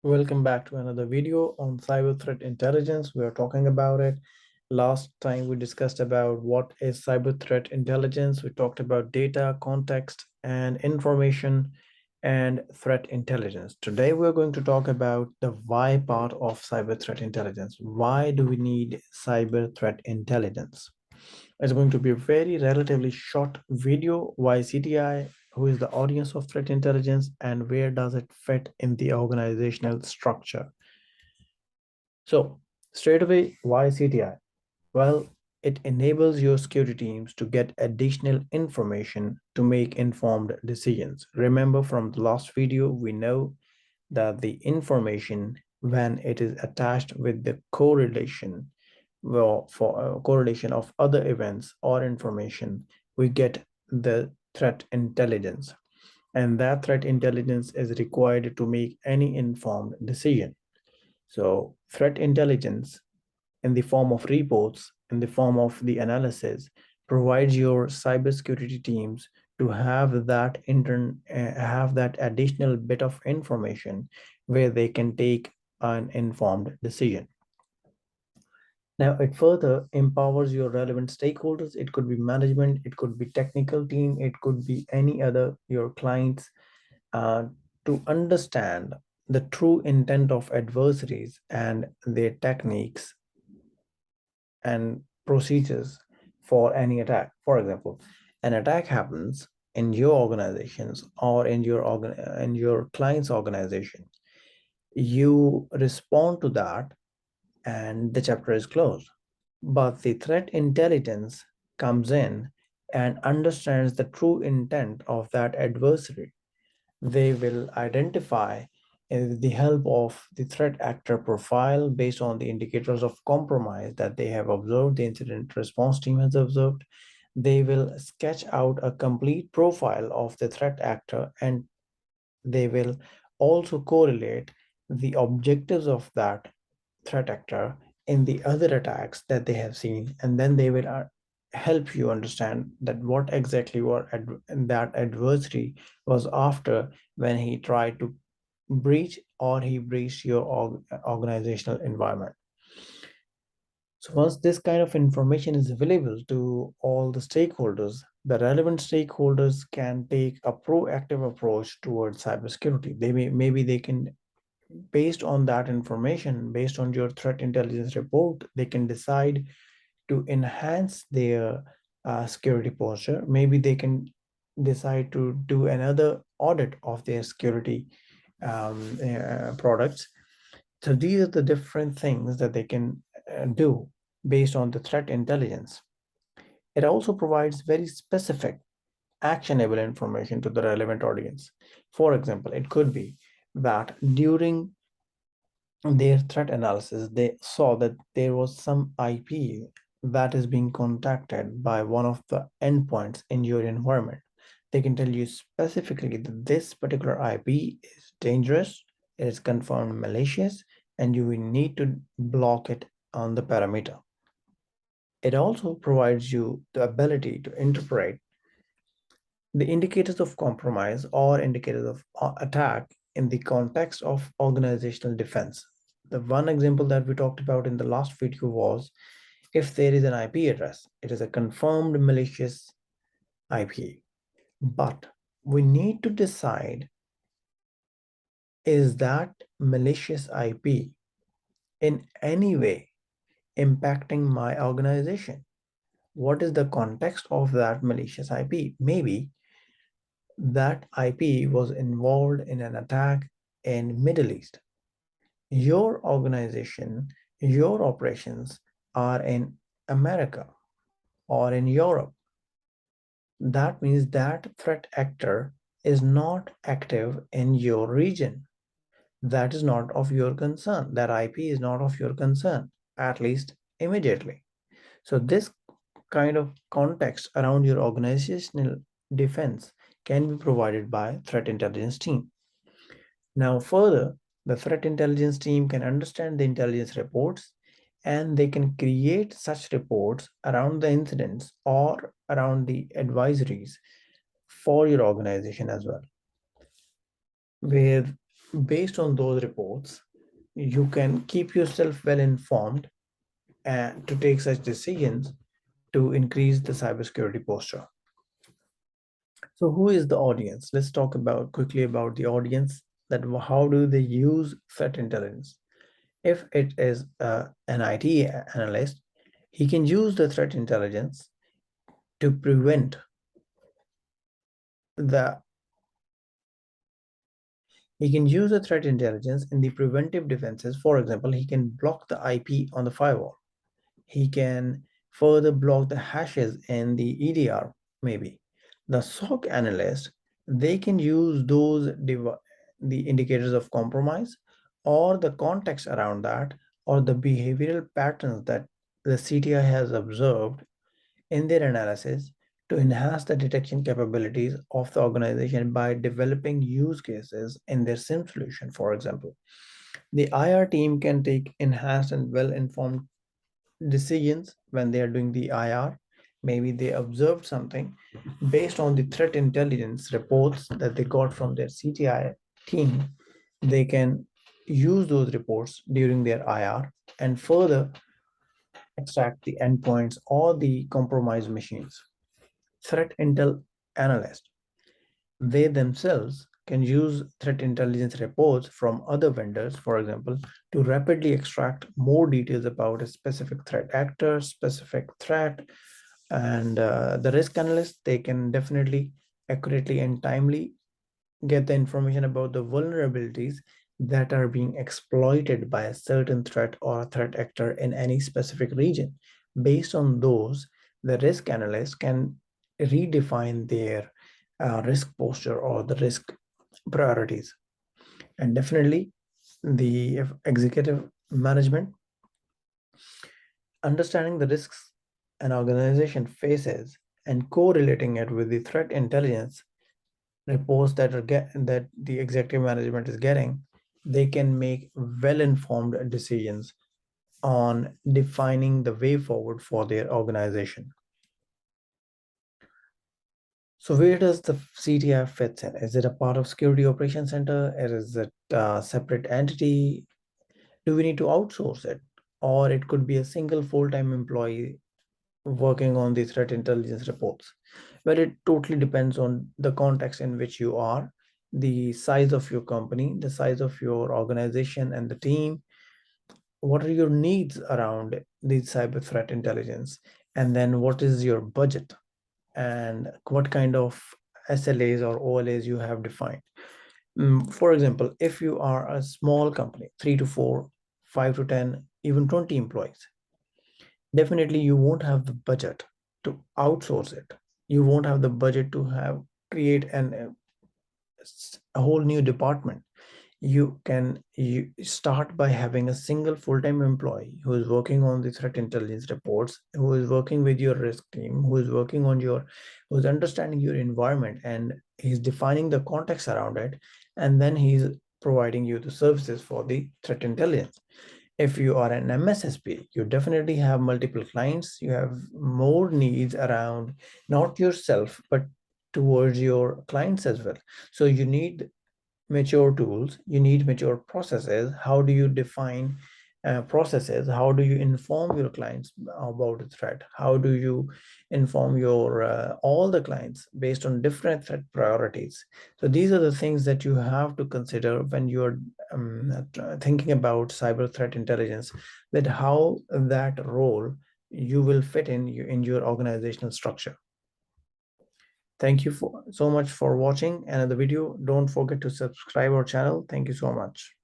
Welcome back to another video on cyber threat intelligence. We are talking about it. Last time we discussed about what is cyber threat intelligence. We talked about data, context, and information and threat intelligence. Today we're going to talk about the why part of cyber threat intelligence. Why do we need cyber threat intelligence? It's going to be a very relatively short video. Why CTI? Who is the audience of threat intelligence, and where does it fit in the organizational structure? So straight away, why CTI? Well, it enables your security teams to get additional information to make informed decisions. Remember from the last video, we know that the information, when it is attached with the correlation, well, for a correlation of other events or information, we get the threat intelligence. And that threat intelligence is required to make any informed decision. So threat intelligence in the form of reports, in the form of the analysis, provides your cybersecurity teams to have that additional bit of information where they can take an informed decision. Now, it further empowers your relevant stakeholders. It could be management, it could be technical team, it could be any other your clients, uh, to understand the true intent of adversaries and their techniques and procedures for any attack. For example, an attack happens in your organizations or in your client's organization. You respond to that, and the chapter is closed. But the threat intelligence comes in and understands the true intent of that adversary. They will identify, with the help of the threat actor profile based on the indicators of compromise that they have observed, the incident response team has observed. They will sketch out a complete profile of the threat actor, and they will also correlate the objectives of that threat actor in the other attacks that they have seen, and then they will help you understand that what exactly that adversary was after when he tried to breach or he breached your organizational environment. So once this kind of information is available to all the stakeholders, the relevant stakeholders can take a proactive approach towards cybersecurity. Maybe they can, based on that information, based on your threat intelligence report, they can decide to enhance their security posture. Maybe they can decide to do another audit of their security products. So these are the different things that they can do based on the threat intelligence. It also provides very specific actionable information to the relevant audience. For example, it could be that during their threat analysis, they saw that there was some IP that is being contacted by one of the endpoints in your environment. They can tell you specifically that this particular IP is dangerous, it is confirmed malicious, and you will need to block it on the parameter. It also provides you the ability to interpret the indicators of compromise or indicators of attack in the context of organizational defense. The one example that we talked about in the last video was, if there is an IP address, it is a confirmed malicious IP. But we need to decide, is that malicious IP in any way impacting my organization? What is the context of that malicious IP? Maybe that IP was involved in an attack in Middle East. Your organization, your operations are in America or in Europe. That means that threat actor is not active in your region. That is not of your concern. That IP is not of your concern, at least immediately. So this kind of context around your organizational defense can be provided by threat intelligence team. Now further, the threat intelligence team can understand the intelligence reports, and they can create such reports around the incidents or around the advisories for your organization as well, where Based on those reports, you can keep yourself well informed and to take such decisions to increase the cybersecurity posture. So who is the audience? Let's talk about quickly about the audience, that how do they use threat intelligence? If it is an IT analyst, he can use the threat intelligence to prevent the he can use the threat intelligence in the preventive defenses. For example, he can block the IP on the firewall. He can further block the hashes in the EDR, maybe. The SOC analyst, they can use those the indicators of compromise or the context around that or the behavioral patterns that the CTI has observed in their analysis to enhance the detection capabilities of the organization by developing use cases in their SIM solution, for example. The IR team can take enhanced and well-informed decisions when they are doing the IR. Maybe they observed something based on the threat intelligence reports that they got from their CTI team. They can use those reports during their IR and further extract the endpoints or the compromised machines. Threat intel analyst, they themselves can use threat intelligence reports from other vendors, for example, to rapidly extract more details about a specific threat actor, specific threat, and the risk analyst, they can definitely accurately and timely get the information about the vulnerabilities that are being exploited by a certain threat or threat actor in any specific region. Based on those, the risk analyst can redefine their risk posture or the risk priorities. And definitely the executive management, understanding the risks an organization faces and correlating it with the threat intelligence reports that the executive management is getting, they can make well-informed decisions on defining the way forward for their organization. So where does the CTI fits in? Is it a part of Security Operations Center? Or is it a separate entity? Do we need to outsource it? Or it could be a single full-time employee working on the threat intelligence reports? Well, it totally depends on the context in which you are, the size of your company, the size of your organization and the team. What are your needs around the cyber threat intelligence? And then what is your budget? And what kind of SLAs or OLAs you have defined? For example, if you are a small company, 3 to 4, 5 to 10, even 20 employees, definitely you won't have the budget to outsource it. You won't have the budget to have create a whole new department. You start by having a single full-time employee who is working on the threat intelligence reports, who is working with your risk team, who's understanding your environment, and he's defining the context around it, and then he's providing you the services for the threat intelligence. If you are an MSSP, you definitely have multiple clients. You have more needs around not yourself, but towards your clients as well. So you need mature tools, you need mature processes. How do you define processes? How do you inform your clients about the threat? How do you inform your all the clients based on different threat priorities? So these are the things that you have to consider when you're thinking about cyber threat intelligence, that how that role you will fit in your organizational structure. Thank you so much for watching another video. Don't forget to subscribe our channel. Thank you so much.